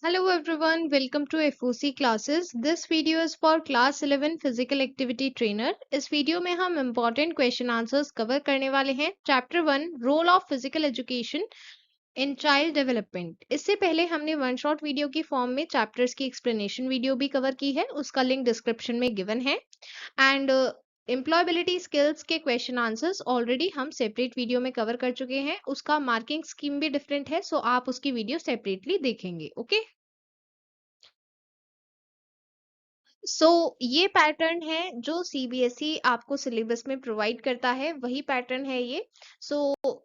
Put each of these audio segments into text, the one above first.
Hello everyone, welcome to FOC classes. This video is for class 11 physical activity trainer. इस video में हम important question answers cover करने वाले हैं. Chapter 1 role of physical education in child development. इससे पहले हमने वन शॉट वीडियो की फॉर्म में चैप्टर्स की एक्सप्लेनेशन वीडियो भी कवर की है. उसका लिंक डिस्क्रिप्शन में गिवन है. एंड एम्प्लॉयबिलिटी स्किल्स के क्वेश्चन आंसर्स ऑलरेडी हम सेपरेट वीडियो में कवर कर चुके हैं. उसका मार्किंग स्कीम भी डिफरेंट है, सो आप उसकी वीडियो सेपरेटली देखेंगे. ओके, ये पैटर्न है जो सीबीएसई आपको सिलेबस में प्रोवाइड करता है, वही पैटर्न है ये. सो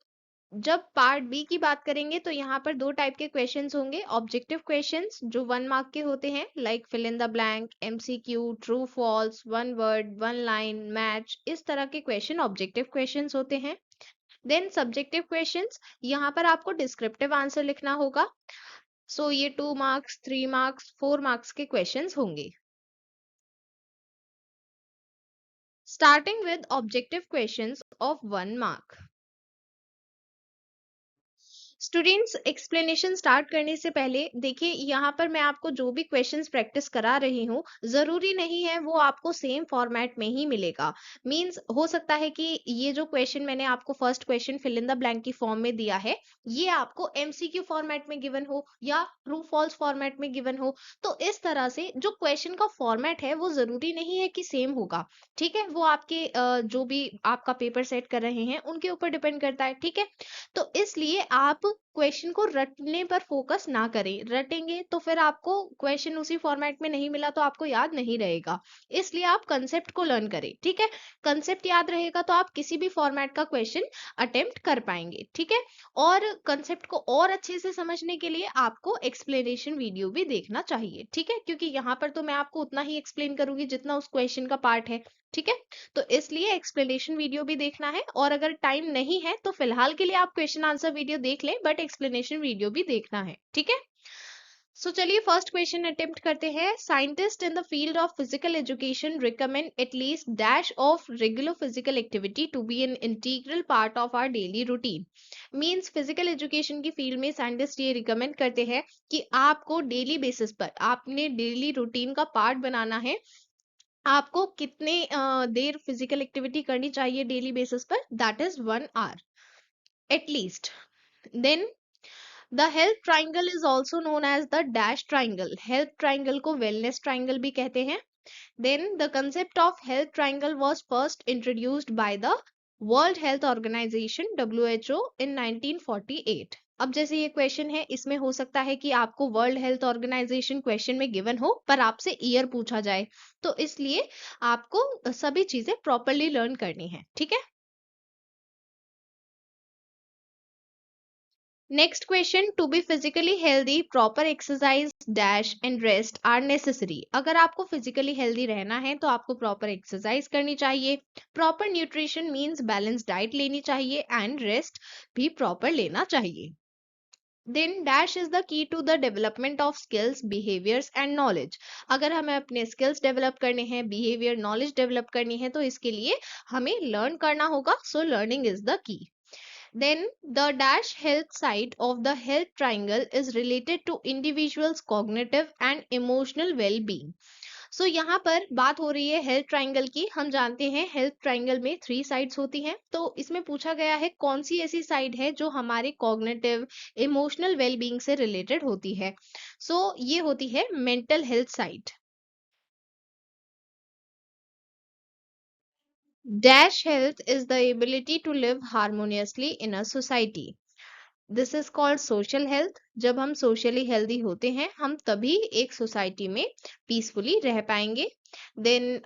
जब पार्ट बी की बात करेंगे तो यहाँ पर दो टाइप के क्वेश्चंस होंगे. ऑब्जेक्टिव क्वेश्चंस जो 1 मार्क के होते हैं, like fill in the blank, MCQ, true false, one word, one line, match, इस तरह के क्वेश्चन ऑब्जेक्टिव क्वेश्चंस होते हैं. देन सब्जेक्टिव क्वेश्चंस, यहाँ पर आपको डिस्क्रिप्टिव आंसर लिखना होगा. ये 2 मार्क्स, 3 मार्क्स, 4 मार्क्स के क्वेश्चंस होंगे. Starting with objective questions of 1 mark. Students, explanation start करने से पहले देखिए, यहाँ पर मैं आपको जो भी क्वेश्चंस प्रैक्टिस करा रही हूँ, जरूरी नहीं है वो आपको सेम फॉर्मेट में ही मिलेगा. मींस हो सकता है कि ये जो क्वेश्चन मैंने आपको first question fill in the blank की फॉर्म में दिया है, ये आपको एमसीक्यू फॉर्मेट में गिवन हो या ट्रू फॉल्स फॉर्मेट में गिवन हो. तो इस तरह से जो क्वेश्चन का फॉर्मेट है वो जरूरी नहीं है कि सेम होगा. ठीक है, वो आपके जो भी आपका पेपर सेट कर रहे हैं उनके ऊपर डिपेंड करता है. ठीक है, तो इसलिए आप क्वेश्चन को रटने पर फोकस ना करें. रटेंगे तो फिर आपको क्वेश्चन उसी फॉर्मेट में नहीं मिला तो आपको याद नहीं रहेगा. इसलिए आप कंसेप्ट को लर्न करें. ठीक है, कंसेप्ट याद रहेगा तो आप किसी भी फॉर्मेट का क्वेश्चन अटेम्प्ट कर पाएंगे. ठीक है, और कंसेप्ट को और अच्छे से समझने के लिए आपको एक्सप्लेनेशन वीडियो भी देखना चाहिए. ठीक है, क्योंकि यहाँ पर तो मैं आपको उतना ही एक्सप्लेन करूंगी जितना उस क्वेश्चन का पार्ट है. ठीक है, तो इसलिए एक्सप्लेनेशन वीडियो भी देखना है. और अगर टाइम नहीं है तो फिलहाल के लिए आप क्वेश्चन आंसर वीडियो देख लें, बट एक्सप्लेनेशन वीडियो भी देखना है. ठीक है, चलिए फर्स्ट क्वेश्चन अटेम्प्ट करते हैं. Scientist in the field of physical education recommend at least dash of regular physical activity to be an integral part of our daily routine. Means physical education की field में साइंटिस्ट ये recommend करते हैं कि आपको daily basis पर आपने daily routine का पार्ट बनाना है. आपको कितने देर फिजिकल एक्टिविटी करनी चाहिए डेली बेसिस पर? That is 1 hour at least. Then the health triangle is also known as the dash triangle. Health triangle को वेलनेस ट्राइंगल भी कहते हैं. Then the concept of health triangle was first introduced by the World Health Organization WHO in 1948. अब जैसे ये question है, इसमें हो सकता है कि आपको वर्ल्ड हेल्थ ऑर्गेनाइजेशन क्वेश्चन में गिवन हो पर आपसे ईयर पूछा जाए, तो इसलिए आपको सभी चीजें प्रॉपरली लर्न करनी है. ठीक है, next question. To be physically healthy proper exercise dash and rest are necessary. अगर आपको फिजिकली हेल्दी रहना है तो आपको प्रॉपर एक्सरसाइज करनी चाहिए, proper nutrition means balance diet लेनी चाहिए एंड रेस्ट भी प्रॉपर लेना चाहिए. Then dash is the key to the development of skills, behaviours and knowledge. अगर हमें अपने स्किल्स डेवलप करने हैं, बिहेवियर, नॉलेज डेवलप करनी है, तो इसके लिए हमें लर्न करना होगा. लर्निंग इज द की. Then the dash health side of the health triangle is related to individuals' cognitive and emotional well-being. यहाँ पर बात हो रही है हेल्थ ट्राइंगल की. हम जानते हैं हेल्थ ट्राइंगल में 3 साइड्स होती हैं. तो इसमें पूछा गया है कौन सी ऐसी साइड है जो हमारे कॉग्निटिव, इमोशनल वेलबींग से रिलेटेड होती है. ये होती है mental health side. Dash health is the ability to live harmoniously in a society. This is called social health. जब हम सोशली हेल्दी होते हैं हम तभी एक सोसाइटी में पीसफुली रह पाएंगे. Then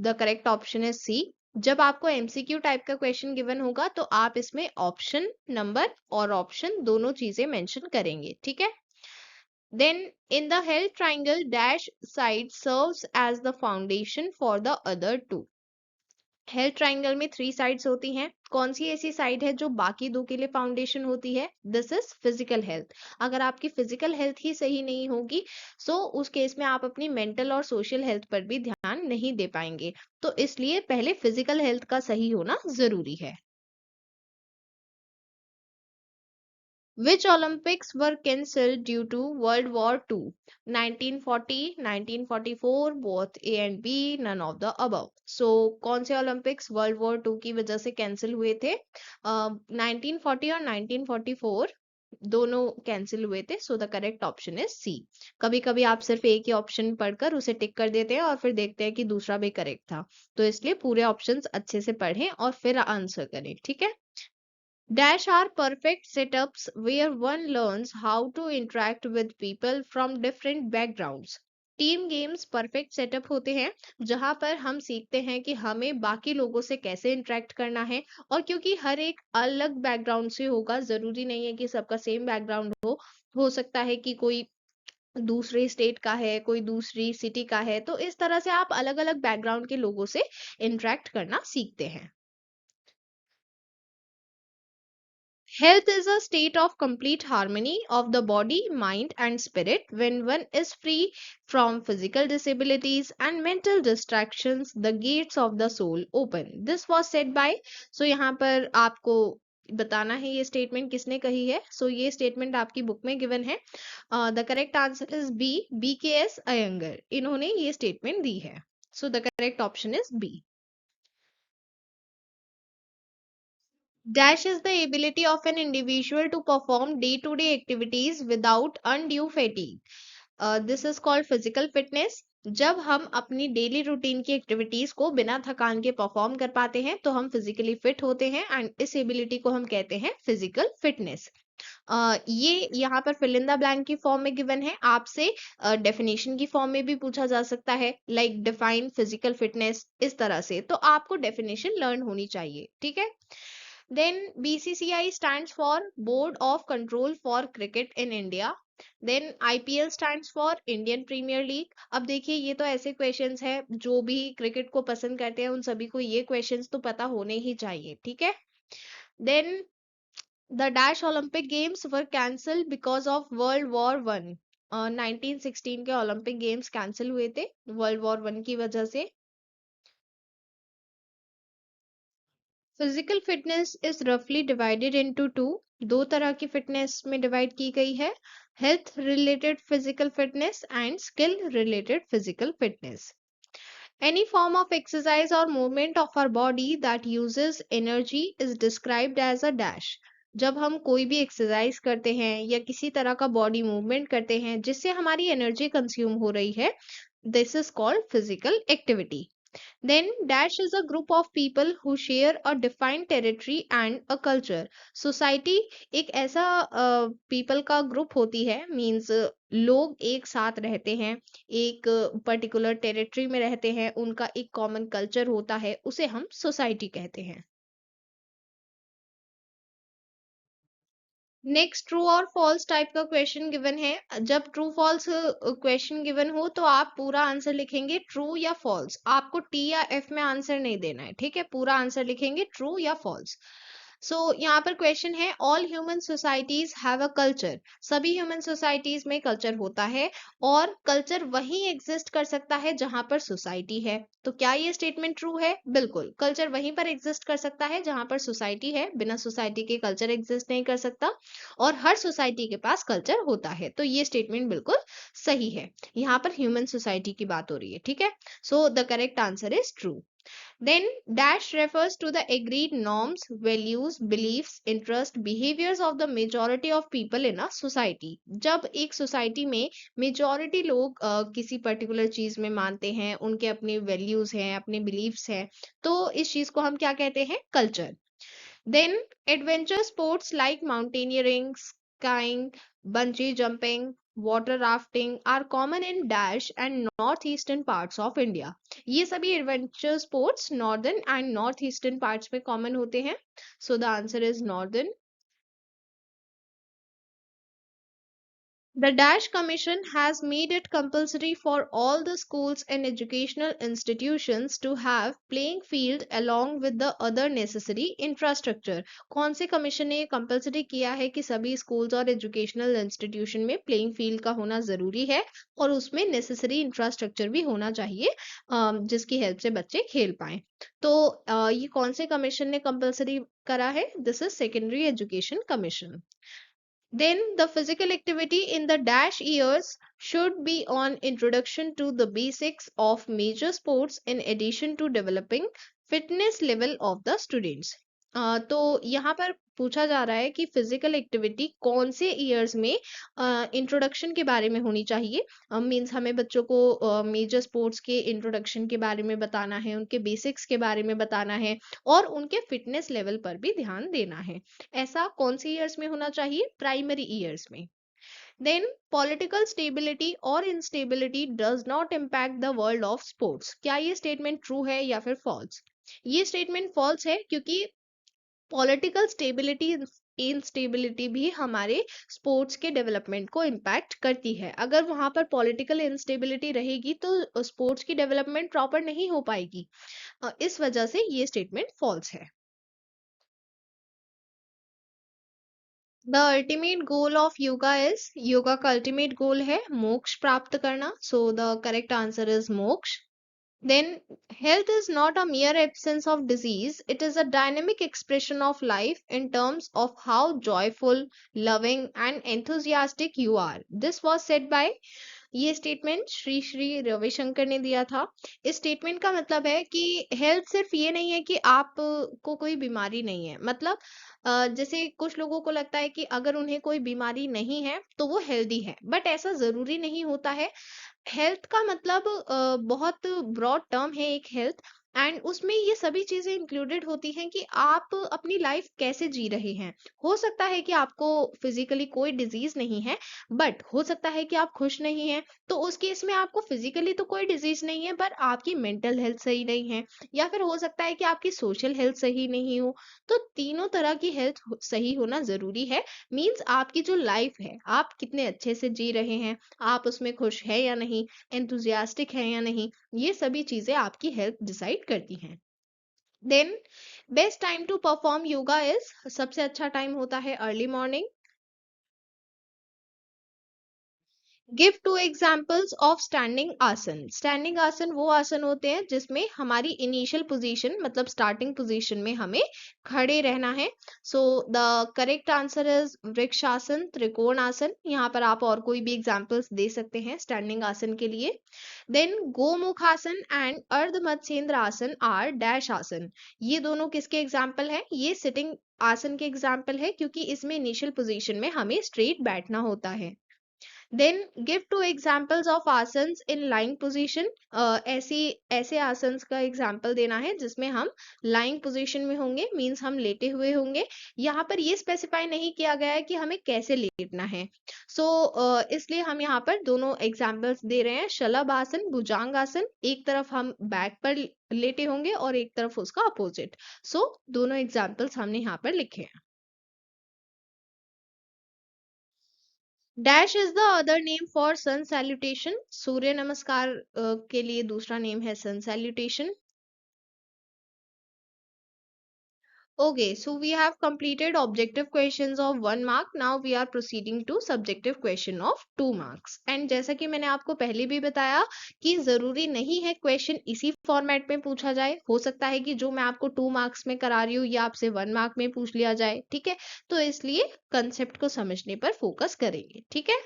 the correct option is C. जब आपको एमसीक्यू टाइप का क्वेश्चन गिवन होगा तो आप इसमें ऑप्शन नंबर और ऑप्शन दोनों चीजें मेंशन करेंगे. ठीक है, then in the health triangle dash side serves as the foundation for the other two. Health triangle में 3 साइड्स होती हैं. कौन सी ऐसी साइड है जो बाकी दो के लिए फाउंडेशन होती है? This is physical health. अगर आपकी फिजिकल हेल्थ ही सही नहीं होगी, उस केस में आप अपनी मेंटल और सोशल हेल्थ पर भी ध्यान नहीं दे पाएंगे. तो इसलिए पहले फिजिकल हेल्थ का सही होना जरूरी है. Which Olympics were cancelled due to World War II? 1940, 1944, both A and B, none of the above. So कौन से ओलंपिक्स वर्ल्ड वॉर टू की वजह से कैंसिल हुए थे? 1940 और 1944 दोनों कैंसिल हुए थे. So the correct option is C. कभी कभी आप सिर्फ एक ही ऑप्शन पढ़कर उसे टिक कर देते हैं और फिर देखते हैं कि दूसरा भी करेक्ट था. तो इसलिए पूरे ऑप्शंस अच्छे से पढ़ें और फिर आंसर करें. ठीक है. Dash are perfect setups where one learns how to interact with people from different backgrounds. Team games perfect setup होते हैं जहां पर हम सीखते हैं कि हमें बाकी लोगों से कैसे इंटरेक्ट करना है. और क्योंकि हर एक अलग बैकग्राउंड से होगा, जरूरी नहीं है कि सबका सेम बैकग्राउंड हो सकता है कि कोई दूसरे स्टेट का है, कोई दूसरी सिटी का है. तो इस तरह से आप अलग अलग बैकग्राउंड के लोगों से इंटरेक्ट करना सीखते हैं. Health is a state of complete harmony of the body, mind, and spirit. When one is free from physical disabilities and mental distractions, the gates of the soul open. This was said by. So यहाँ पर आपको बताना है ये statement किसने कही है. सो ये स्टेटमेंट आपकी बुक में गिवन है. The correct answer is B, BKS Iyengar. इन्होंने ये स्टेटमेंट दी है. So the correct option is B. Dash is the ability of an individual to perform day-to-day activities without undue fatigue. This is called physical fitness. जब हम अपनी daily routine की activities को बिना थकान के परफॉर्म कर पाते हैं तो हम फिजिकली फिट होते हैं एंड इस एबिलिटी को हम कहते हैं फिजिकल फिटनेस. ये यहाँ पर फिल इन द ब्लैंक की फॉर्म में गिवन है. आपसे डेफिनेशन की फॉर्म में भी पूछा जा सकता है, लाइक डिफाइन फिजिकल फिटनेस, इस तरह से. तो आपको डेफिनेशन लर्न होनी चाहिए. ठीक है. Then BCCI stands for Board of Control for Cricket in India. Then IPL stands for Indian Premier League. अब देखिए ये तो ऐसे क्वेश्चंस है जो भी क्रिकेट को पसंद करते हैं उन सभी को ये क्वेश्चंस तो पता होने ही चाहिए. ठीक है. Then the Dash Olympic Games were cancelled because of World War One. 1916 के ओलंपिक गेम्स कैंसिल हुए थे वर्ल्ड वॉर वन की वजह से. फिजिकल फिटनेस इज रफली डिवाइडेड इनटू टू. दो तरह की फिटनेस में डिवाइड की गई है. Health related physical fitness and skill related physical fitness. Any form of exercise और movement of our body that uses energy is described as a dash. जब हम कोई भी एक्सरसाइज करते हैं या किसी तरह का बॉडी मूवमेंट करते हैं जिससे हमारी एनर्जी कंज्यूम हो रही है, this is called physical activity. Then Dash is a group of people who share a defined territory and a culture. Society एक ऐसा people का ग्रुप होती है, मीन्स लोग एक साथ रहते हैं, एक पर्टिकुलर टेरिटरी में रहते हैं, उनका एक कॉमन कल्चर होता है, उसे हम सोसाइटी कहते हैं. नेक्स्ट ट्रू और फॉल्स टाइप का क्वेश्चन गिवन है. जब ट्रू फॉल्स क्वेश्चन गिवन हो तो आप पूरा आंसर लिखेंगे ट्रू या फॉल्स. आपको टी या एफ में आंसर नहीं देना है. ठीक है. पूरा आंसर लिखेंगे ट्रू या फॉल्स. सो यहाँ पर क्वेश्चन है, all human societies have a culture. सभी ह्यूमन सोसाइटीज में कल्चर होता है और कल्चर वहीं एग्जिस्ट कर सकता है जहां पर सोसाइटी है. तो क्या ये स्टेटमेंट ट्रू है? बिल्कुल. कल्चर वहीं पर एग्जिस्ट कर सकता है जहां पर सोसाइटी है. बिना सोसाइटी के कल्चर एग्जिस्ट नहीं कर सकता और हर सोसाइटी के पास कल्चर होता है. तो ये स्टेटमेंट बिल्कुल सही है. यहाँ पर ह्यूमन सोसाइटी की बात हो रही है. ठीक है. So the correct answer is true. Then dash refers to the agreed norms, values, beliefs, interest, behaviors of the majority of people in a society. जब एक सोसाइटी में मेजोरिटी लोग किसी पर्टिकुलर चीज में मानते हैं, उनके अपने वैल्यूज हैं, अपने बिलीव्स हैं, तो इस चीज को हम क्या कहते हैं? Culture. Then adventure sports like mountaineering, skiing, bungee jumping, water rafting are common in Dash and northeastern parts of India. ये सभी adventure sports northern and north eastern parts में कॉमन होते हैं. So the answer is northern. The Dash Commission has made it compulsory for all the schools and educational institutions to have playing field along with the other necessary infrastructure. कौन से commission ने compulsory किया है कि सभी schools और educational institution में playing field का होना जरूरी है और उसमें नेसेसरी इंफ्रास्ट्रक्चर भी होना चाहिए जिसकी हेल्प से बच्चे खेल पाएं. तो ये कौन से कमीशन ने कंपलसरी करा है? This is secondary education commission. Then the physical activity in the dash years should be on introduction to the basics of major sports in addition to developing fitness level of the students. तो यहाँ पर पूछा जा रहा है कि physical activity कौन से ईयर्स में इंट्रोडक्शन के बारे में होनी चाहिए। मीन्स हमें बच्चों को मेजर स्पोर्ट्स के इंट्रोडक्शन के बारे में बताना है, उनके बेसिक्स के बारे में बताना है और उनके फिटनेस लेवल पर भी ध्यान देना है। ऐसा कौन से ईयर्स में होना चाहिए? प्राइमरी ईयर्स में। देन पॉलिटिकल स्टेबिलिटी और instability does not impact the world of sports. क्या ये स्टेटमेंट ट्रू है या फिर फॉल्स? ये स्टेटमेंट फॉल्स है, क्योंकि पॉलिटिकल स्टेबिलिटी इंस्टेबिलिटी भी हमारे स्पोर्ट्स के डेवलपमेंट को इम्पैक्ट करती है। अगर वहां पर पॉलिटिकल इंस्टेबिलिटी रहेगी तो स्पोर्ट्स की डेवलपमेंट प्रॉपर नहीं हो पाएगी। इस वजह से ये स्टेटमेंट फॉल्स है। The ultimate goal of yoga is, yoga का अल्टीमेट गोल है मोक्ष प्राप्त करना। सो द करेक्ट आंसर इज मोक्ष। Then, health is not a mere absence of disease, it is a dynamic expression of life in terms of how joyful, loving, and enthusiastic you are. This was said by, ये statement Shri Shri Ravishankar ने दिया था। इस statement का मतलब है कि health सिर्फ ये नहीं है कि आप को कोई बीमारी नहीं है। मतलब जैसे कुछ लोगों को लगता है कि अगर उन्हें कोई बीमारी नहीं है तो वो हेल्दी है, बट ऐसा जरूरी नहीं होता है। हेल्थ का मतलब बहुत ब्रॉड टर्म है एक हेल्थ, एंड उसमें ये सभी चीजें इंक्लूडेड होती हैं कि आप अपनी लाइफ कैसे जी रहे हैं। हो सकता है कि आपको फिजिकली कोई डिजीज नहीं है, बट हो सकता है कि आप खुश नहीं हैं, तो उस केस में आपको फिजिकली तो कोई डिजीज नहीं है, पर आपकी मेंटल हेल्थ सही नहीं है, या फिर हो सकता है कि आपकी सोशल हेल्थ सही नहीं हो। तो तीनों तरह की हेल्थ सही होना जरूरी है। मीन्स आपकी जो लाइफ है आप कितने अच्छे से जी रहे हैं, आप उसमें खुश है या नहीं, एंथुजियास्टिक है या नहीं, ये सभी चीजें आपकी हेल्थ डिसाइड करती हैं। Then best time to perform yoga is, सबसे अच्छा टाइम होता है early morning. Give two examples of standing asan. Standing आसन वो आसन होते हैं जिसमें हमारी इनिशियल पोजीशन मतलब स्टार्टिंग पोजीशन में हमें खड़े रहना है। So the correct answer is vrikshasan, trikon asan. यहाँ पर आप और कोई भी एग्जाम्पल्स दे सकते हैं स्टैंडिंग आसन के लिए। देन गोमुख आसन एंड अर्ध मत्स्येंद्र आसन आर डैश आसन। ये दोनों किसके एग्जाम्पल है? ये सिटिंग आसन के एग्जाम्पल है, क्योंकि इसमें इनिशियल पोजीशन में हमें स्ट्रेट बैठना होता है। Then give two examples of asans in lying position. ऐसी ऐसे आसन्स का एग्जाम्पल देना है जिसमें हम लाइंग पोजीशन में होंगे, मीन्स हम लेटे हुए होंगे। यहाँ पर ये स्पेसिफाई नहीं किया गया है कि हमें कैसे लेटना है। सो इसलिए हम यहाँ पर दोनों एग्जाम्पल्स दे रहे हैं, शलभ आसन, भुजांग आसन। एक तरफ हम बैक पर लेटे होंगे और एक तरफ उसका अपोजिट। सो दोनों एग्जाम्पल्स हमने यहाँ पर लिखे हैं। Dash is the other name for sun salutation. Surya namaskar के लिए दूसरा नेम है sun salutation. Okay, so we have completed objective questions of 1 mark. Now we are proceeding to subjective question of 2 marks. And जैसा कि मैंने आपको पहले भी बताया कि जरूरी नहीं है क्वेश्चन इसी फॉर्मेट में पूछा जाए। हो सकता है कि जो मैं आपको 2 मार्क्स में करा रही हूँ या आपसे 1 मार्क में पूछ लिया जाए। ठीक है, तो इसलिए कंसेप्ट को समझने पर फोकस करेंगे। ठीक है।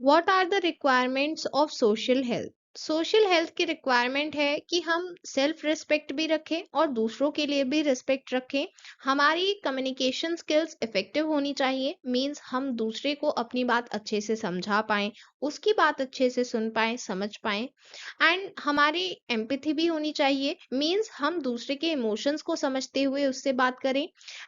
What are the requirements of social health? Social health की रिक्वायरमेंट है कि हम सेल्फ रिस्पेक्ट भी रखें और दूसरों के लिए भी रिस्पेक्ट रखें। हमारी कम्युनिकेशन स्किल्स इफेक्टिव होनी चाहिए, मींस हम दूसरे को अपनी बात अच्छे से समझा पाएं, उसकी बात अच्छे से सुन पाएं, समझ पाएं। एंड हमारी एम्पैथी भी होनी चाहिए, मींस हम दूसरे के इमोशंस को समझते हुए उससे बात करें।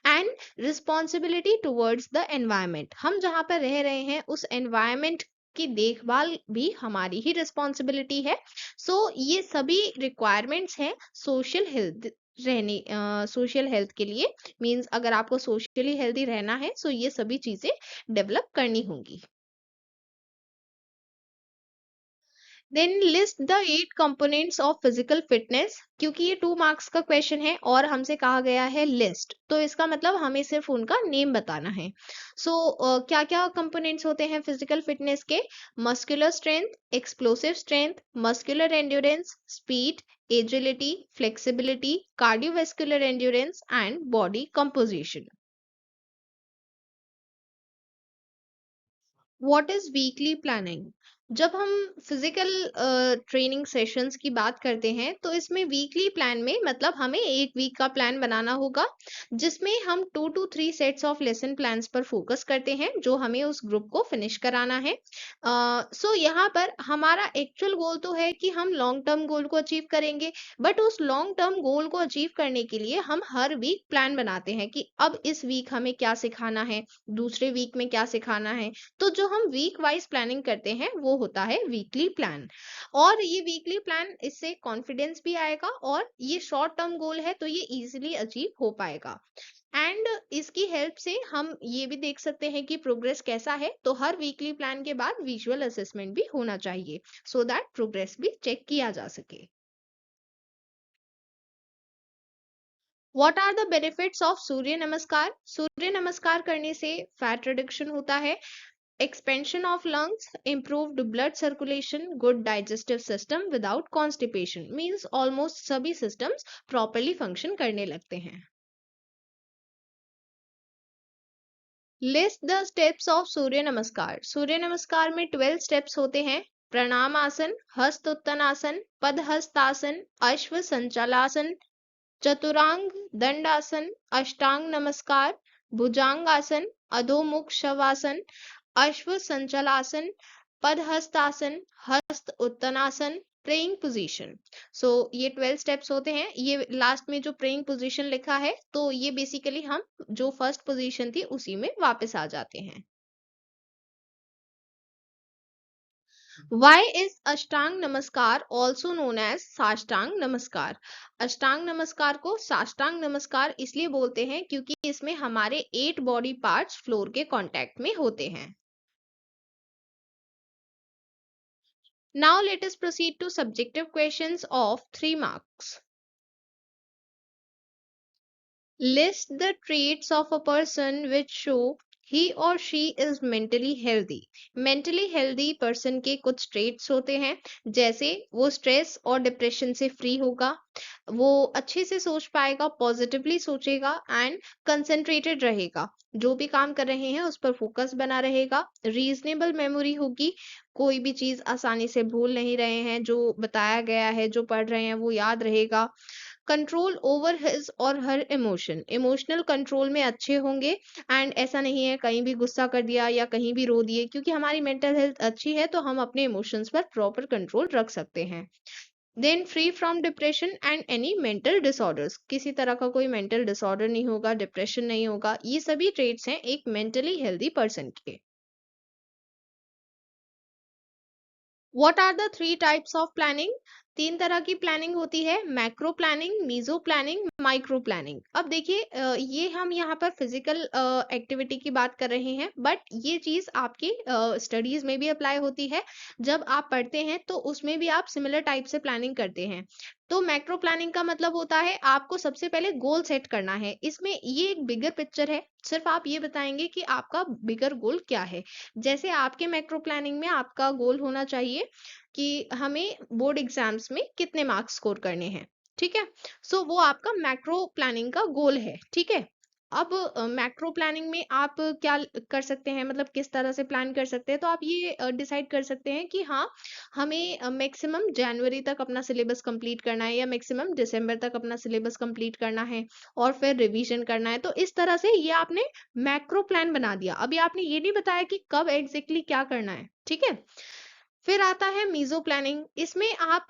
And responsibility towards the environment, हम जहाँ पर रह रहे हैं उस एनवायरमेंट की देखभाल भी हमारी ही रिस्पॉन्सिबिलिटी है। सो ये सभी रिक्वायरमेंट्स हैं सोशल हेल्थ रहने सोशल हेल्थ के लिए। मींस अगर आपको सोशली हेल्दी रहना है सो ये सभी चीजें डेवलप करनी होंगी। Then list the 8 components of physical fitness. क्योंकि ये 2 मार्क्स का क्वेश्चन है और हमसे कहा गया है लिस्ट, तो इसका मतलब हमें सिर्फ उनका नेम बताना है। सो क्या क्या कंपोनेंट्स होते हैं फिजिकल फिटनेस के? Muscular strength, explosive strength, muscular endurance, speed, agility, flexibility, cardiovascular endurance and body composition. What is weekly planning? जब हम फिजिकल ट्रेनिंग सेशंस की बात करते हैं तो इसमें वीकली प्लान में मतलब हमें एक वीक का प्लान बनाना होगा जिसमें हम 2 to 3 sets of lesson plans पर फोकस करते हैं जो हमें उस ग्रुप को फिनिश कराना है। सो यहाँ पर हमारा एक्चुअल गोल तो है कि हम लॉन्ग टर्म गोल को अचीव करेंगे, बट उस लॉन्ग टर्म गोल को अचीव करने के लिए हम हर वीक प्लान बनाते हैं कि अब इस वीक हमें क्या सिखाना है, दूसरे वीक में क्या सिखाना है। तो जो हम वीक वाइज प्लानिंग करते हैं वो होता है वीकली प्लान। और ये वीकली प्लान, इससे कॉन्फिडेंस भी आएगा और ये शॉर्ट टर्म गोल है तो ये इजीली अचीव हो पाएगा। एंड इसकी हेल्प से हम ये भी देख सकते हैं कि प्रोग्रेस कैसा है। तो हर वीकली प्लान के बाद विजुअल असेसमेंट भी होना चाहिए सो दैट प्रोग्रेस भी चेक किया जा सके। What are the benefits of surya namaskar? Surya नमस्कार करने से फैट रिडक्शन होता है, expansion of lungs, improved blood circulation, good digestive system without constipation, means almost सभी systems properly function करने लगते हैं। List the steps of सूर्य नमस्कार। सूर्य नमस्कार में 12 steps होते हैं। प्रणाम आसन, हस्त उत्तनासन, पदहस्तासन, अश्व संचलासन, चतुरांग दंडासन, अष्टांग नमस्कार, भुजंगासन, अधोमुख शवासन, अश्व संचलासन, पदहस्तासन, हस्त उत्तनासन, प्रेइंग पोजीशन। सो ये 12 स्टेप्स होते हैं। ये लास्ट में जो प्रेइंग पोजीशन लिखा है तो ये बेसिकली हम जो फर्स्ट पोजीशन थी उसी में वापस आ जाते हैं। Why is अष्टांग नमस्कार also known as साष्टांग नमस्कार? अष्टांग नमस्कार को साष्टांग नमस्कार इसलिए बोलते हैं क्योंकि इसमें हमारे 8 बॉडी पार्ट्स फ्लोर के कांटेक्ट में होते हैं। Now let us proceed to subjective questions of 3 marks. List the traits of a person which show he or she is mentally healthy. Mentally healthy person के कुछ traits होते हैं, जैसे वो स्ट्रेस और डिप्रेशन से फ्री होगा, वो अच्छे से सोच पाएगा, पॉजिटिवली सोचेगा एंड कंसंट्रेटेड रहेगा, जो भी काम कर रहे हैं उस पर फोकस बना रहेगा, रीजनेबल मेमोरी होगी, कोई भी चीज आसानी से भूल नहीं रहे हैं, जो बताया गया है जो पढ़ रहे हैं वो याद रहेगा, कंट्रोल ओवर हिज और हर इमोशन, इमोशनल कंट्रोल में अच्छे होंगे एंड ऐसा नहीं है कहीं भी गुस्सा कर दिया या कहीं भी रो दिए, क्योंकि हमारी मेंटल हेल्थ अच्छी है तो हम अपने इमोशंस पर प्रॉपर कंट्रोल रख सकते हैं। Then free from depression and any mental disorders, किसी तरह का कोई मेंटल डिसऑर्डर नहीं होगा, डिप्रेशन नहीं होगा, ये सभी ट्रेट्स हैं एक मेंटली हेल्दी पर्सन के। What are the 3 types of planning? 3 तरह की प्लानिंग होती है, macro planning, meso planning, micro planning. अब देखिए ये हम यहाँ पर फिजिकल एक्टिविटी की बात कर रहे हैं, बट ये चीज आपकी स्टडीज में भी अप्लाई होती है। जब आप पढ़ते हैं तो उसमें भी आप सिमिलर टाइप से प्लानिंग करते हैं। तो मैक्रो प्लानिंग का मतलब होता है आपको सबसे पहले गोल सेट करना है। इसमें ये एक बिगर पिक्चर है, सिर्फ आप ये बताएंगे कि आपका बिगर गोल क्या है। जैसे आपके मैक्रो प्लानिंग में आपका गोल होना चाहिए कि हमें बोर्ड एग्जाम्स में कितने मार्क्स स्कोर करने हैं, ठीक है। सो वो आपका मैक्रो प्लानिंग का गोल है, ठीक है। अब मैक्रो प्लानिंग में आप क्या कर सकते हैं, मतलब किस तरह से प्लान कर सकते हैं, तो आप ये डिसाइड कर सकते हैं कि हाँ हमें मैक्सिमम जनवरी तक अपना सिलेबस कंप्लीट करना है या मैक्सिमम दिसंबर तक अपना सिलेबस कंप्लीट करना है और फिर रिवीजन करना है। तो इस तरह से ये आपने मैक्रो प्लान बना दिया। अभी आपने ये नहीं बताया कि कब एग्जैक्टली क्या करना है, ठीक है। फिर आता है मीजो प्लानिंग। इसमें आप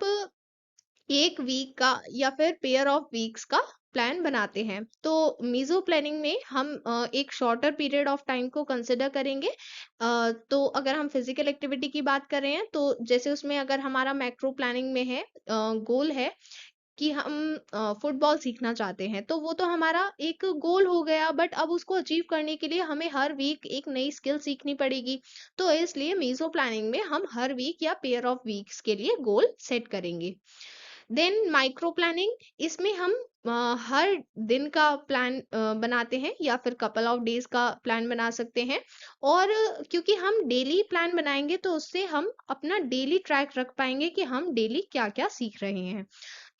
एक वीक का या फिर पेयर ऑफ वीक्स का प्लान बनाते हैं। तो मीजो प्लानिंग में हम एक शॉर्टर पीरियड ऑफ टाइम को कंसिडर करेंगे। तो अगर हम फिजिकल एक्टिविटी की बात कर रहे हैं तो जैसे उसमें अगर हमारा मैक्रो प्लानिंग में है गोल है कि हम फुटबॉल सीखना चाहते हैं, तो वो तो हमारा एक गोल हो गया, बट अब उसको अचीव करने के लिए हमें हर वीक एक नई स्किल सीखनी पड़ेगी। तो इसलिए मीजो प्लानिंग में हम हर वीक या पेयर ऑफ वीक्स के लिए गोल सेट करेंगे। देन माइक्रो प्लानिंग, इसमें हम हर दिन का प्लान बनाते हैं या फिर कपल ऑफ डेज का प्लान बना सकते हैं। और क्योंकि हम डेली प्लान बनाएंगे तो उससे हम अपना डेली ट्रैक रख पाएंगे कि हम डेली क्या क्या सीख रहे हैं।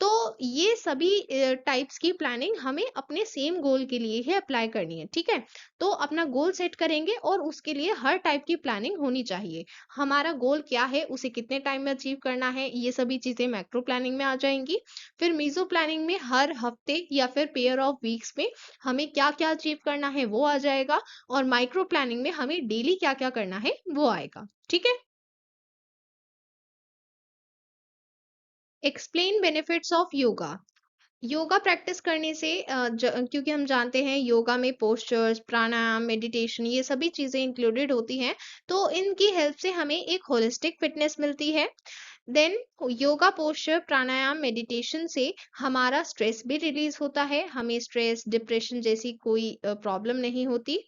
तो ये सभी टाइप्स की प्लानिंग हमें अपने सेम गोल के लिए ही अप्लाई करनी है, ठीक है? तो अपना गोल सेट करेंगे और उसके लिए हर टाइप की प्लानिंग होनी चाहिए। हमारा गोल क्या है, उसे कितने टाइम में अचीव करना है, ये सभी चीज़ें मैक्रो प्लानिंग में आ जाएँगी। फिर मीज़ो प्लानिंग में हर हफ्ते या फिर पेयर ऑफ वीक्स में हमें क्या-क्या अचीव करना है, वो आ जाएगा और माइक्रो प्लानिंग में हमें डेली क्या-क्या करना है, वो आएगा। ठीक है? Explain benefits of yoga. Yoga practice करने से क्योंकि हम जानते हैं योगा में पोस्चर्स, प्राणायाम, मेडिटेशन ये सभी चीजें इंक्लूडेड होती हैं, तो इनकी हेल्प से हमें एक होलिस्टिक फिटनेस मिलती है। देन योगा पोस्चर, प्राणायाम, मेडिटेशन से हमारा स्ट्रेस भी रिलीज होता है, हमें स्ट्रेस, डिप्रेशन जैसी कोई प्रॉब्लम नहीं होती।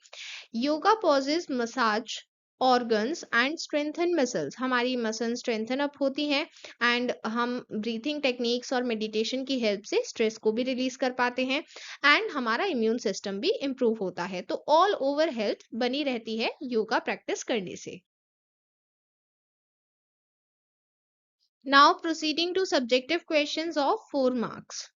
Yoga poses massage organs and strengthen muscles, हमारी मसल स्ट्रेंथन अप होती हैं एंड हम ब्रीथिंग टेक्निक्स और मेडिटेशन की हेल्प से स्ट्रेस को भी रिलीज कर पाते हैं एंड हमारा इम्यून सिस्टम भी इम्प्रूव होता है, तो ऑल ओवर हेल्थ बनी रहती है योगा प्रैक्टिस करने से। Now proceeding to subjective questions of 4 marks.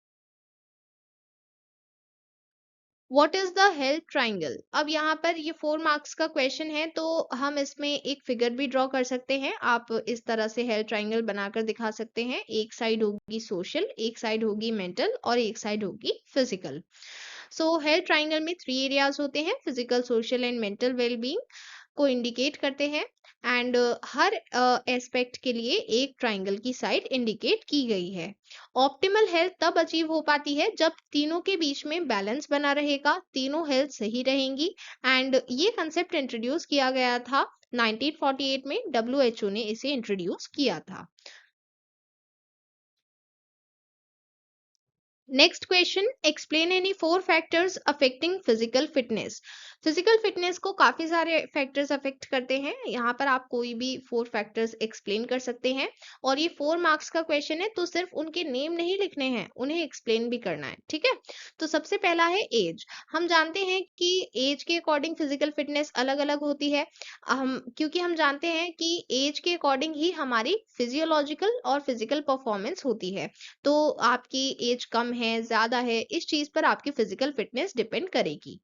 What is the health triangle? अब यहाँ पर ये 4 मार्क्स का क्वेश्चन है, तो हम इसमें एक फिगर भी ड्रॉ कर सकते हैं। आप इस तरह से हेल्थ ट्राइंगल बनाकर दिखा सकते हैं। एक साइड होगी सोशल, एक साइड होगी मेंटल और एक साइड होगी फिजिकल। सो हेल्थ ट्राइंगल में 3 एरियाज होते हैं, physical, social and mental wellbeing को इंडिकेट करते हैं एंड हर एस्पेक्ट के लिए एक ट्राइंगल की साइड इंडिकेट की गई है। ऑप्टिमल हेल्थ तब अचीव हो पाती है जब तीनों के बीच में बैलेंस बना रहेगा, तीनों हेल्थ सही रहेंगी एंड ये कंसेप्ट इंट्रोड्यूस किया गया था 1948 में, डब्ल्यूएचओ ने इसे इंट्रोड्यूस किया था। Next question, explain any 4 factors affecting physical fitness. Physical fitness को काफी सारे फैक्टर्स अफेक्ट करते हैं, यहाँ पर आप कोई भी 4 फैक्टर्स एक्सप्लेन कर सकते हैं और ये 4 मार्क्स का क्वेश्चन है, तो सिर्फ उनके नेम नहीं लिखने हैं, उन्हें एक्सप्लेन भी करना है, ठीक है? तो सबसे पहला है एज। हम जानते हैं कि एज के अकॉर्डिंग फिजिकल फिटनेस अलग अलग होती है। हम क्योंकि हम जानते हैं कि एज के अकॉर्डिंग ही हमारी फिजियोलॉजिकल और फिजिकल परफॉर्मेंस होती है। तो आपकी एज कम है, ज़्यादा है, इस चीज़ पर आपकी फिजिकल फिटनेस डिपेंड करेगी।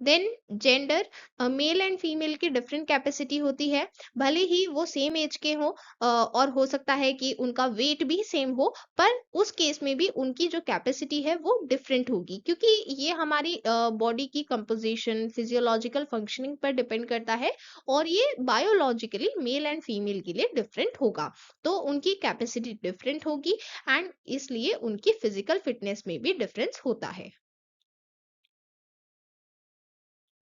Then gender, male and female की डिफरेंट कैपेसिटी होती है, भले ही वो सेम एज के हों और हो सकता है कि उनका वेट भी सेम हो, पर उस केस में भी उनकी जो कैपेसिटी है वो डिफरेंट होगी, क्योंकि ये हमारी बॉडी की कंपोजिशन, फिजियोलॉजिकल फंक्शनिंग पर डिपेंड करता है और ये बायोलॉजिकली मेल एंड फीमेल के लिए डिफरेंट होगा, तो उनकी कैपेसिटी डिफरेंट होगी एंड इसलिए उनकी फिजिकल फिटनेस में भी डिफरेंस होता है।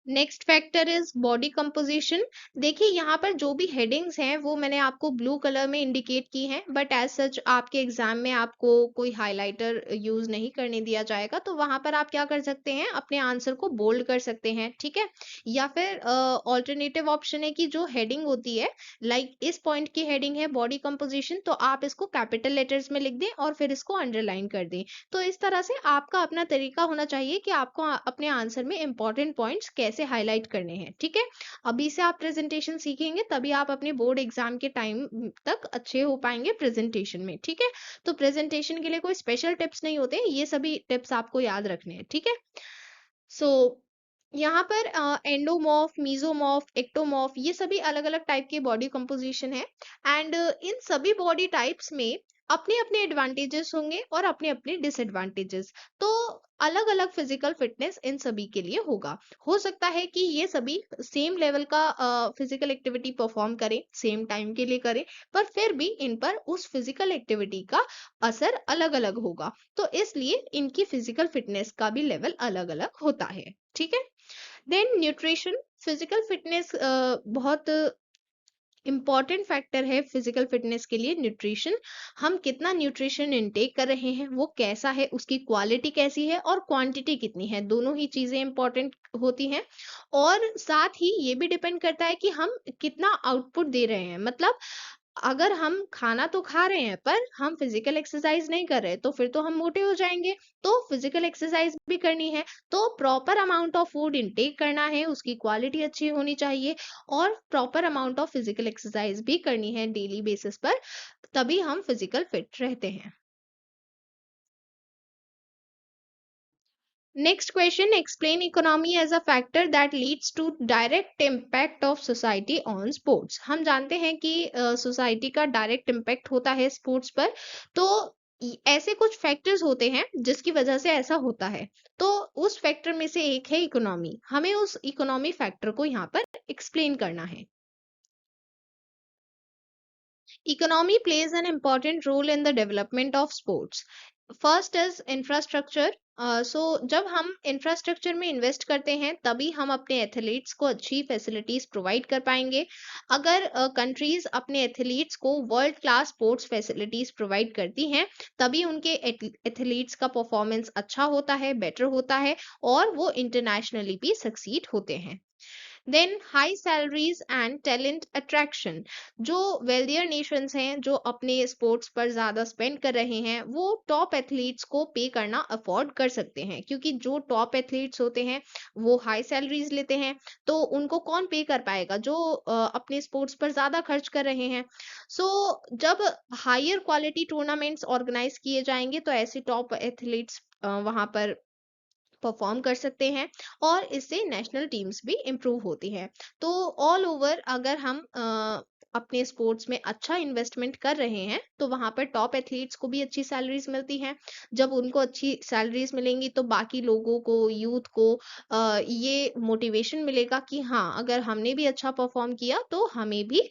Next factor is body composition. देखिए यहाँ पर जो भी हेडिंग्स हैं वो मैंने आपको ब्लू कलर में इंडिकेट की हैं, बट एज सच आपके एग्जाम में आपको कोई हाइलाइटर यूज नहीं करने दिया जाएगा, तो वहां पर आप क्या कर सकते हैं, अपने आंसर को बोल्ड कर सकते हैं, ठीक है? या फिर ऑल्टरनेटिव ऑप्शन है कि जो हेडिंग होती है, लाइक इस पॉइंट की हेडिंग है बॉडी कंपोजिशन, तो आप इसको कैपिटल लेटर्स में लिख दें और फिर इसको अंडरलाइन कर दें। तो इस तरह से आपका अपना तरीका होना चाहिए कि आपको अपने आंसर में इंपॉर्टेंट पॉइंट्स कैसे हाईलाइट करने हैं, ठीक है? अभी से आप प्रेजेंटेशन सीखेंगे तभी आप अपने बोर्ड एग्जाम के टाइम तक अच्छे हो पाएंगे प्रेजेंटेशन में, ठीक है? तो प्रेजेंटेशन के लिए कोई स्पेशल टिप्स नहीं होते, ये सभी टिप्स आपको याद रखने हैं, ठीक है? सो यहाँ पर एंडोमॉर्फ, मीजोमॉर्फ, एक्टोमॉर्फ ये सभी अलग अलग टाइप के बॉडी कंपोजिशन है एंड इन सभी बॉडी टाइप्स में अपने अपने एडवांटेजेस होंगे और अपने अपने डिसएडवांटेजेस, तो अलग अलग फिजिकल फिटनेस इन सभी के लिए होगा। हो सकता है कि ये सभी सेम लेवल का फिजिकल एक्टिविटी परफॉर्म करें, सेम टाइम के लिए करें, पर फिर भी इन पर उस फिजिकल एक्टिविटी का असर अलग अलग होगा, तो इसलिए इनकी फिजिकल फिटनेस का भी लेवल अलग अलग होता है, ठीक है? देन न्यूट्रिशन, फिजिकल फिटनेस बहुत इम्पॉर्टेंट फैक्टर है फिजिकल फिटनेस के लिए। न्यूट्रिशन, हम कितना न्यूट्रिशन इनटेक कर रहे हैं, वो कैसा है, उसकी क्वालिटी कैसी है और क्वांटिटी कितनी है, दोनों ही चीजें इंपॉर्टेंट होती हैं। और साथ ही ये भी डिपेंड करता है कि हम कितना आउटपुट दे रहे हैं, मतलब अगर हम खाना तो खा रहे हैं पर हम फिजिकल एक्सरसाइज नहीं कर रहे, तो फिर तो हम मोटे हो जाएंगे। तो फिजिकल एक्सरसाइज भी करनी है, तो proper amount of food intake करना है, उसकी क्वालिटी अच्छी होनी चाहिए और proper amount of physical exercise भी करनी है डेली बेसिस पर, तभी हम फिजिकल फिट रहते हैं। Next question, explain economy as a factor that leads to direct impact of society on sports. हम जानते हैं कि सोसाइटी का डायरेक्ट इम्पैक्ट होता है स्पोर्ट्स पर। तो ऐसे कुछ फैक्टर्स होते हैं जिसकी वजह से ऐसा होता है। तो उस फैक्टर में से एक है इकोनॉमी। हमें उस इकोनॉमी फैक्टर को यहाँ पर एक्सप्लेन करना है। Economy plays an important role in the development of sports. First is infrastructure. So जब हम इंफ्रास्ट्रक्चर में इन्वेस्ट करते हैं तभी हम अपने एथलीट्स को अच्छी फैसिलिटीज प्रोवाइड कर पाएंगे। अगर कंट्रीज अपने एथलीट्स को world class sports facilities provide करती हैं तभी उनके एथलीट्स का परफॉर्मेंस अच्छा होता है, बेटर होता है, और वो इंटरनेशनली भी सक्सीड होते हैं। Then high salaries and talent attraction. जो वेल्दियर नेशंस हैं जो अपने स्पोर्ट्स पर ज्यादा स्पेंड कर रहे हैं वो टॉप एथलीट्स को पे करना अफोर्ड कर सकते हैं, क्योंकि जो टॉप एथलीट्स होते हैं वो हाई सैलरीज लेते हैं। तो उनको कौन पे कर पाएगा? जो अपने स्पोर्ट्स पर ज्यादा खर्च कर रहे हैं। सो जब हायर क्वालिटी टूर्नामेंट्स ऑर्गेनाइज किए जाएंगे तो ऐसे टॉप एथलीट्स वहां पर परफॉर्म कर सकते हैं, और इससे नेशनल टीम्स भी इम्प्रूव होती हैं। तो ऑल ओवर अगर हम अपने स्पोर्ट्स में अच्छा इन्वेस्टमेंट कर रहे हैं तो वहां पर टॉप एथलीट्स को भी अच्छी सैलरीज मिलती हैं। जब उनको अच्छी सैलरीज मिलेंगी तो बाकी लोगों को, यूथ को ये मोटिवेशन मिलेगा कि हाँ, अगर हमने भी अच्छा परफॉर्म किया तो हमें भी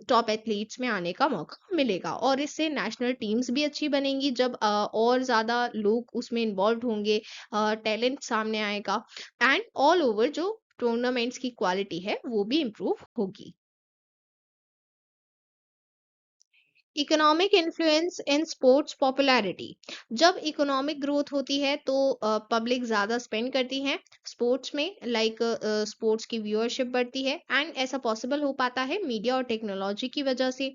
टॉप एथलीट्स में आने का मौका मिलेगा, और इससे नेशनल टीम्स भी अच्छी बनेंगी। जब और ज्यादा लोग उसमें इन्वॉल्व होंगे, टैलेंट सामने आएगा, एंड ऑल ओवर जो टूर्नामेंट्स की क्वालिटी है वो भी इम्प्रूव होगी। Economic influence in sports popularity. जब इकोनॉमिक ग्रोथ होती है तो पब्लिक ज्यादा स्पेंड करती है स्पोर्ट्स में, लाइक स्पोर्ट्स की व्यूअरशिप बढ़ती है, एंड ऐसा पॉसिबल हो पाता है मीडिया और टेक्नोलॉजी की वजह से।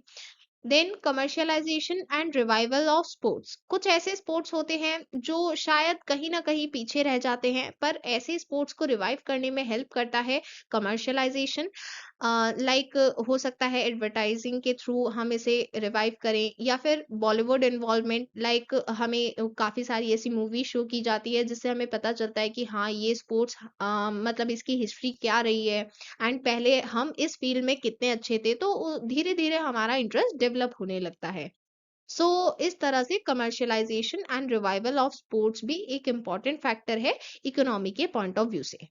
Then commercialisation and revival of sports. कुछ ऐसे स्पोर्ट्स होते हैं जो शायद कहीं ना कहीं पीछे रह जाते हैं, पर ऐसे स्पोर्ट्स को रिवाइव करने में हेल्प करता है कमर्शियलाइजेशन। लाइक हो सकता है एडवर्टाइजिंग के थ्रू हम इसे रिवाइव करें, या फिर बॉलीवुड इन्वॉल्वमेंट, लाइक हमें काफी सारी ऐसी मूवी शो की जाती है जिससे हमें पता चलता है कि हाँ, ये स्पोर्ट्स मतलब इसकी हिस्ट्री क्या रही है, एंड पहले हम इस फील्ड में कितने अच्छे थे। तो धीरे धीरे हमारा इंटरेस्ट डेवलप होने लगता है। सो इस तरह से commercialisation and revival of sports भी एक इम्पॉर्टेंट फैक्टर है इकोनॉमी के पॉइंट ऑफ व्यू से।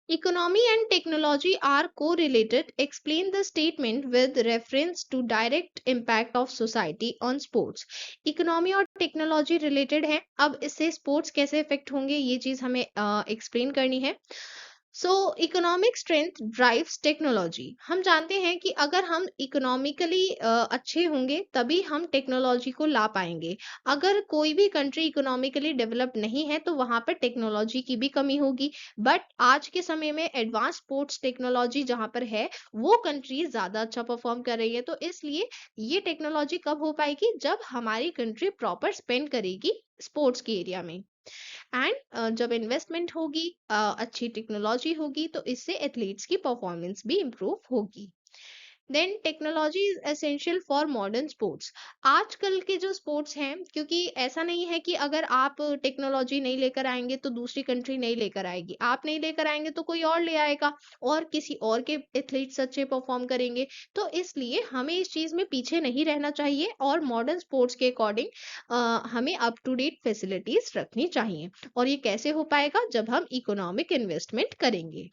Economy and technology are correlated. Explain the statement with reference to direct impact of society on sports. Economy और टेक्नोलॉजी रिलेटेड है, अब इससे sports कैसे इफेक्ट होंगे ये चीज हमें एक्सप्लेन करनी है। सो इकोनॉमिक स्ट्रेंथ ड्राइव्स टेक्नोलॉजी। हम जानते हैं कि अगर हम इकोनॉमिकली अच्छे होंगे तभी हम टेक्नोलॉजी को ला पाएंगे। अगर कोई भी कंट्री इकोनॉमिकली डेवलप नहीं है तो वहां पर टेक्नोलॉजी की भी कमी होगी। बट आज के समय में एडवांस स्पोर्ट्स टेक्नोलॉजी जहां पर है वो कंट्री ज्यादा अच्छा परफॉर्म कर रही है। तो इसलिए ये टेक्नोलॉजी कब हो पाएगी? जब हमारी कंट्री प्रॉपर स्पेंड करेगी स्पोर्ट्स के एरिया में, एंड जब इन्वेस्टमेंट होगी, अच्छी टेक्नोलॉजी होगी, तो इससे एथलीट्स की परफॉर्मेंस भी इम्प्रूव होगी। Then technology is essential for modern sports. आजकल के जो स्पोर्ट्स हैं, क्योंकि ऐसा नहीं है कि अगर आप टेक्नोलॉजी नहीं लेकर आएंगे तो दूसरी कंट्री नहीं लेकर आएगी, आप नहीं लेकर आएंगे तो कोई और ले आएगा, और किसी और के एथलीट्स अच्छे परफॉर्म करेंगे। तो इसलिए हमें इस चीज में पीछे नहीं रहना चाहिए, और मॉडर्न स्पोर्ट्स के अकॉर्डिंग हमें अप टू डेट फैसिलिटीज रखनी चाहिए। और ये कैसे हो पाएगा? जब हम इकोनॉमिक इन्वेस्टमेंट करेंगे।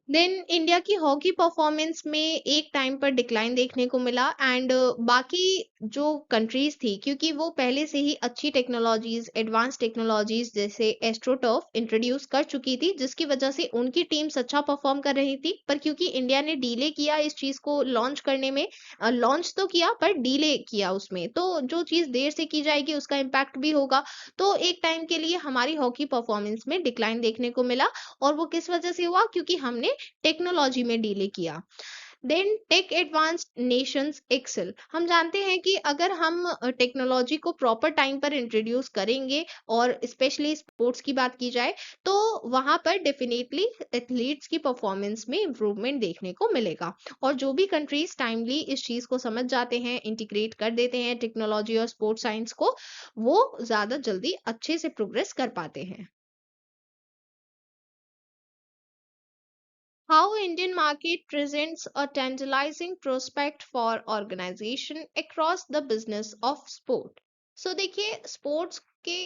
देन इंडिया की हॉकी परफॉर्मेंस में एक टाइम पर डिक्लाइन देखने को मिला, एंड बाकी जो कंट्रीज थी, क्योंकि वो पहले से ही अच्छी टेक्नोलॉजीज, एडवांस टेक्नोलॉजीज जैसे एस्ट्रोटर्फ इंट्रोड्यूस कर चुकी थी, जिसकी वजह से उनकी टीम्स अच्छा परफॉर्म कर रही थी। पर क्योंकि इंडिया ने डीले किया इस चीज को लॉन्च करने में, लॉन्च तो किया पर डीले किया उसमें, तो जो चीज देर से की जाएगी उसका इम्पैक्ट भी होगा। तो एक टाइम के लिए हमारी हॉकी परफॉर्मेंस में डिक्लाइन देखने को मिला, और वो किस वजह से हुआ? क्योंकि हमने टेक्नोलॉजी में डीले किया। Then tech advanced nations excel. हम जानते हैं कि अगर हम टेक्नोलॉजी को प्रॉपर टाइम पर इंट्रोड्यूस करेंगे और स्पेशली स्पोर्ट्स की बात की जाए तो वहां पर डेफिनेटली एथलीट्स की परफॉर्मेंस में इम्प्रूवमेंट देखने को मिलेगा। और जो भी कंट्रीज टाइमली इस चीज को समझ जाते हैं, इंटीग्रेट कर देते हैं टेक्नोलॉजी और स्पोर्ट्स साइंस को, वो ज्यादा जल्दी अच्छे से प्रोग्रेस कर पाते हैं। How Indian market presents a tantalizing prospect for organization across the business of sport. So देखिए स्पोर्ट्स के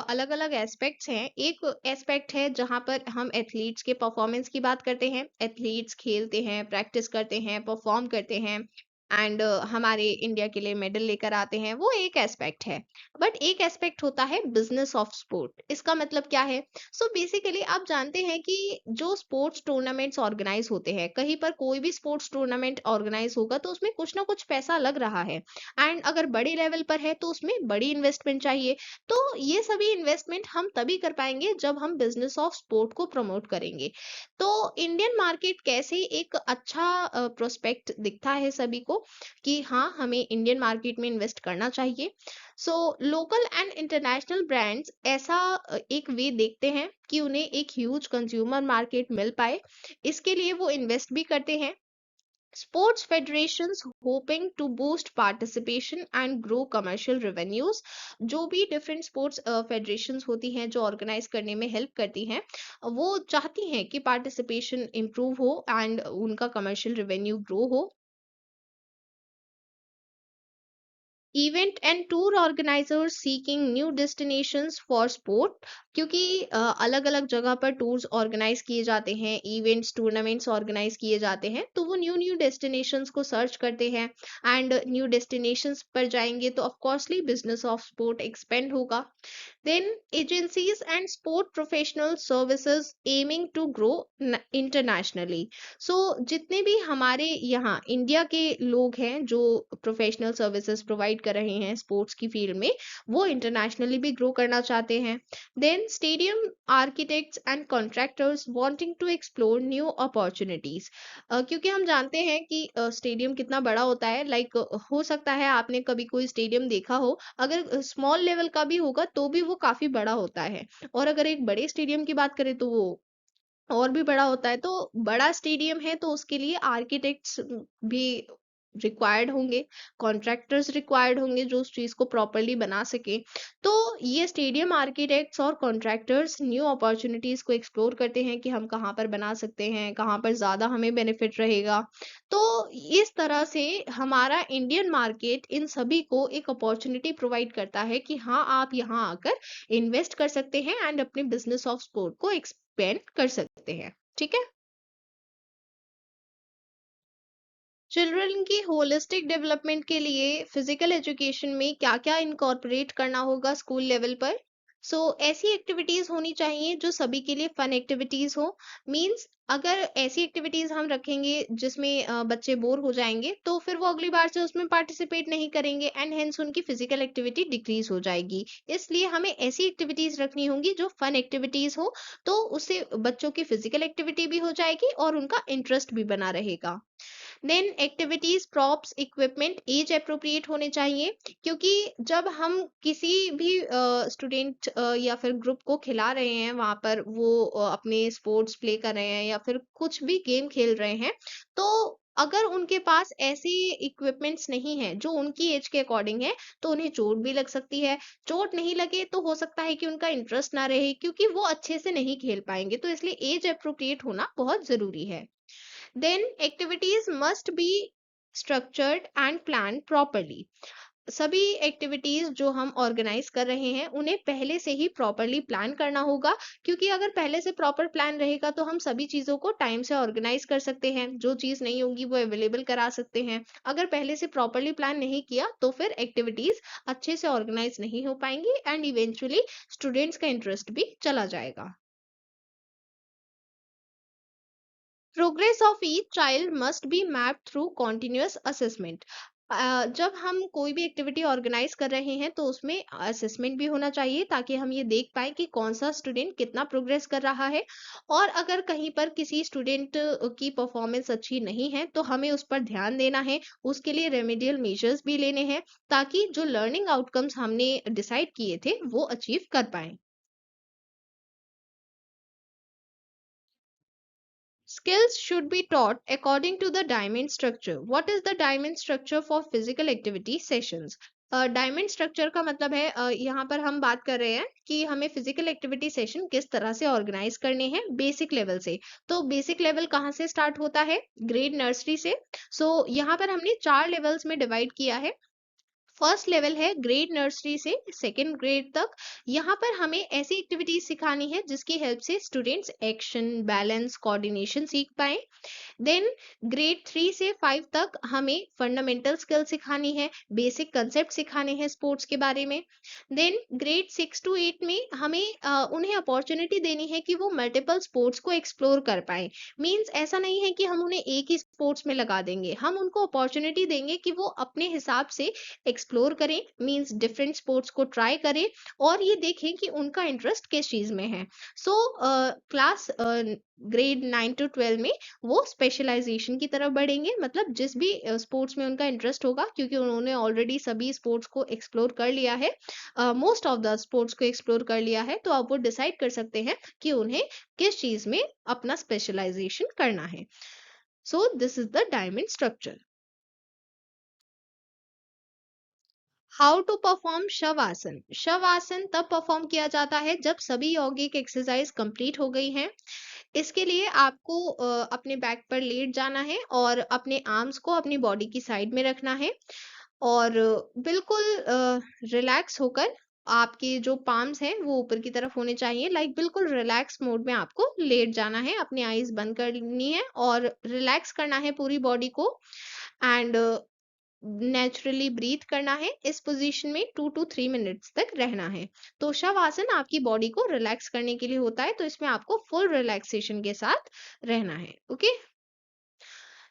अलग अलग एस्पेक्ट्स हैं। एक एस्पेक्ट है जहां पर हम एथलीट्स के परफॉर्मेंस की बात करते हैं, एथलीट्स खेलते हैं, प्रैक्टिस करते हैं, परफॉर्म करते हैं एंड हमारे इंडिया के लिए मेडल लेकर आते हैं, वो एक एस्पेक्ट है। बट एक एस्पेक्ट होता है बिजनेस ऑफ स्पोर्ट। इसका मतलब क्या है? सो बेसिकली आप जानते हैं कि जो स्पोर्ट्स टूर्नामेंट्स ऑर्गेनाइज होते हैं, कहीं पर कोई भी स्पोर्ट्स टूर्नामेंट ऑर्गेनाइज होगा तो उसमें कुछ ना कुछ पैसा लग रहा है एंड अगर बड़े लेवल पर है तो उसमें बड़ी इन्वेस्टमेंट चाहिए। तो ये सभी इन्वेस्टमेंट हम तभी कर पाएंगे जब हम बिजनेस ऑफ स्पोर्ट को प्रमोट करेंगे। तो इंडियन मार्केट कैसे एक अच्छा प्रोस्पेक्ट दिखता है सभी को कि हाँ हमें इंडियन मार्केट में इन्वेस्ट करना चाहिए। So local and international brands ऐसा एक वे देखते हैं कि उन्हें एक ह्यूज कंज्यूमर मार्केट मिल पाए, इसके लिए वो इन्वेस्ट भी करते हैं। Sports federations hoping to boost participation and grow commercial revenues. जो भी डिफरेंट स्पोर्ट्स फेडरेशंस होती हैं जो ऑर्गेनाइज करने में हेल्प करती हैं, वो चाहती हैं कि पार्टिसिपेशन इम्प्रूव हो एंड उनका कमर्शियल रेवेन्यू ग्रो हो। Event and tour organisers seeking new destinations for sport. क्योंकि अलग अलग जगह पर टूर्स ऑर्गेनाइज किए जाते हैं, इवेंट्स टूर्नामेंट्स ऑर्गेनाइज किए जाते हैं, तो वो न्यू न्यू डेस्टिनेशंस को सर्च करते हैं एंड न्यू डेस्टिनेशंस पर जाएंगे तो of coarsely business of sport expand होगा। Then agencies and sport professional services aiming to grow internationally. So जितने भी हमारे यहाँ इंडिया के लोग हैं जो प्रोफेशनल सर्विसेज प्रोवाइड कर रहे हैं स्पोर्ट्स की फील्ड में, वो इंटरनेशनली भी ग्रो करना चाहते हैं। Then stadium architects and contractors wanting to explore new opportunities. क्योंकि हम जानते हैं कि स्टेडियम कितना बड़ा होता है, लाइक हो सकता है आपने कभी कोई स्टेडियम देखा हो, अगर स्मॉल लेवल का भी होगा तो भी वो काफी बड़ा होता है। और अगर एक बड़े स्टेडियम की बात करें तो वो और भी बड़ा होता है। तो बड़ा स्टेडियम है तो उसके लिए आर्किटेक्ट्स भी रिक्वायर्ड होंगे, कॉन्ट्रैक्टर्स रिक्वायर्ड होंगे जो उस चीज को प्रॉपरली बना सके। तो ये स्टेडियम आर्किटेक्ट्स और कॉन्ट्रैक्टर्स न्यू अपॉर्चुनिटीज को एक्सप्लोर करते हैं कि हम कहाँ पर बना सकते हैं, कहाँ पर ज्यादा हमें बेनिफिट रहेगा। तो इस तरह से हमारा इंडियन मार्केट इन सभी को एक अपॉर्चुनिटी प्रोवाइड करता है कि हाँ आप यहाँ आकर इन्वेस्ट कर सकते हैं एंड अपने बिजनेस ऑफ स्पोर्ट को एक्सपेंड कर सकते हैं। ठीक है। चिल्ड्रन की होलिस्टिक डेवलपमेंट के लिए फिजिकल एजुकेशन में क्या क्या इनकॉर्पोरेट करना होगा स्कूल लेवल पर? सो ऐसी एक्टिविटीज होनी चाहिए जो सभी के लिए फन एक्टिविटीज हो। मींस अगर ऐसी एक्टिविटीज हम रखेंगे जिसमें बच्चे बोर हो जाएंगे तो फिर वो अगली बार से उसमें पार्टिसिपेट नहीं करेंगे एंड हेंस उनकी फिजिकल एक्टिविटी डिक्रीज हो जाएगी। इसलिए हमें ऐसी एक्टिविटीज रखनी होंगी जो फन एक्टिविटीज हो, तो उससे बच्चों की फिजिकल एक्टिविटी भी हो जाएगी और उनका इंटरेस्ट भी बना रहेगा। Then activities props equipment age appropriate होने चाहिए। क्योंकि जब हम किसी भी स्टूडेंट या फिर ग्रुप को खिला रहे हैं, वहां पर वो अपने स्पोर्ट्स प्ले कर रहे हैं या फिर कुछ भी गेम खेल रहे हैं, तो अगर उनके पास ऐसे इक्विपमेंट्स नहीं है जो उनकी एज के अकॉर्डिंग है तो उन्हें चोट भी लग सकती है। चोट नहीं लगे तो हो सकता है कि उनका इंटरेस्ट ना रहे क्योंकि वो अच्छे से नहीं खेल पाएंगे, तो इसलिए एज अप्रोप्रिएट होना बहुत जरूरी है। Then activities must be structured and planned properly. सभी एक्टिविटीज जो हम ऑर्गेनाइज कर रहे हैं उन्हें पहले से ही प्रॉपरली प्लान करना होगा। क्योंकि अगर पहले से प्रॉपर प्लान रहेगा तो हम सभी चीजों को टाइम से ऑर्गेनाइज कर सकते हैं, जो चीज नहीं होगी वो अवेलेबल करा सकते हैं। अगर पहले से प्रॉपरली प्लान नहीं किया तो फिर एक्टिविटीज अच्छे से ऑर्गेनाइज नहीं हो पाएंगी एंड इवेंचुअली स्टूडेंट्स का इंटरेस्ट भी चला जाएगा। Progress of each child must be mapped through continuous assessment. जब हम कोई भी एक्टिविटी ऑर्गेनाइज कर रहे हैं तो उसमें असेसमेंट भी होना चाहिए ताकि हम ये देख पाएँ कि कौन-सा स्टूडेंट कितना प्रोग्रेस कर रहा है और अगर कहीं पर किसी स्टूडेंट की परफॉर्मेंस अच्छी नहीं है तो हमें उस पर ध्यान देना है। उसके लिए रेमेडियल मेजर्स भी लेने हैं ताकि जो लर्निंग आउटकम्स हमने डिसाइड किए थे वो अचीव कर पाएँ। Skills should be taught according to the diamond structure. What is the diamond structure for physical activity sessions? Diamond structure का मतलब है यहाँ पर हम बात कर रहे हैं कि हमें फिजिकल एक्टिविटी सेशन किस तरह से ऑर्गेनाइज करने हैं बेसिक लेवल से। तो बेसिक लेवल कहाँ से स्टार्ट होता है? ग्रेड नर्सरी से। सो यहाँ पर हमने 4 लेवल्स में डिवाइड किया है। फर्स्ट लेवल है ग्रेड नर्सरी से सेकेंड ग्रेड तक। यहाँ पर हमें ऐसी एक्टिविटीज सिखानी है जिसकी हेल्प से स्टूडेंट्स एक्शन, बैलेंस, कोऑर्डिनेशन सीख पाए। देन ग्रेड 3 से 5 तक हमें फंडामेंटल स्किल सिखानी है, बेसिक कंसेप्ट सिखाने हैं स्पोर्ट्स के बारे में। देन ग्रेड 6 टू 8 में हमें उन्हें अपॉर्चुनिटी देनी है कि वो मल्टीपल स्पोर्ट्स को एक्सप्लोर कर पाए। मीन्स ऐसा नहीं है कि हम उन्हें एक ही स्पोर्ट्स में लगा देंगे, हम उनको अपॉर्चुनिटी देंगे कि वो अपने हिसाब से एक्सप्लोर करें, मीन्स डिफरेंट स्पोर्ट्स को ट्राई करें और ये देखें कि उनका इंटरेस्ट किस चीज में है। सो क्लास ग्रेड 9 टू 12 में वो स्पेशलाइजेशन की तरफ बढ़ेंगे, मतलब जिस भी स्पोर्ट्स में उनका इंटरेस्ट होगा क्योंकि उन्होंने ऑलरेडी सभी स्पोर्ट्स को एक्सप्लोर कर लिया है, मोस्ट ऑफ द स्पोर्ट्स को एक्सप्लोर कर लिया है, तो अब वो डिसाइड कर सकते हैं कि उन्हें किस चीज में अपना स्पेशलाइजेशन करना है। So this is the diamond structure. How to perform shavasan. शवासन तब परफॉर्म किया जाता है जब सभी यौगिक एक्सरसाइज कंप्लीट हो गई हैं। इसके लिए आपको अपने बैक पर लेट जाना है और अपने आर्म्स को अपनी बॉडी की साइड में रखना है और बिल्कुल रिलैक्स होकर आपके जो पाम्स हैं वो ऊपर की तरफ होने चाहिए। लाइक बिल्कुल रिलैक्स मोड में आपको लेट जाना है, अपनी आईज बंद करनी है और रिलैक्स करना है पूरी बॉडी को एंड नेचुरली ब्रीथ करना है। इस पोजीशन में 2 to 3 मिनट्स तक रहना है। तो शवासन आपकी बॉडी को रिलैक्स करने के लिए होता है, तो इसमें आपको फुल रिलैक्सेशन के साथ रहना है। Okay,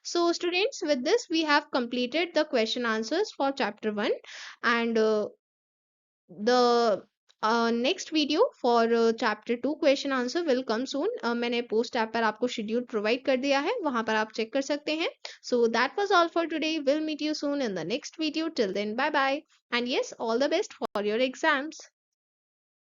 so students, with this we have completed the question answers for chapter 1 and the next video for chapter 2 question answer will come soon. मैंने post app पर आपको schedule provide कर दिया है, वहां पर आप check कर सकते हैं। So that was all for today. We'll meet you soon in the next video. Till then, bye bye. And yes, all the best for your exams.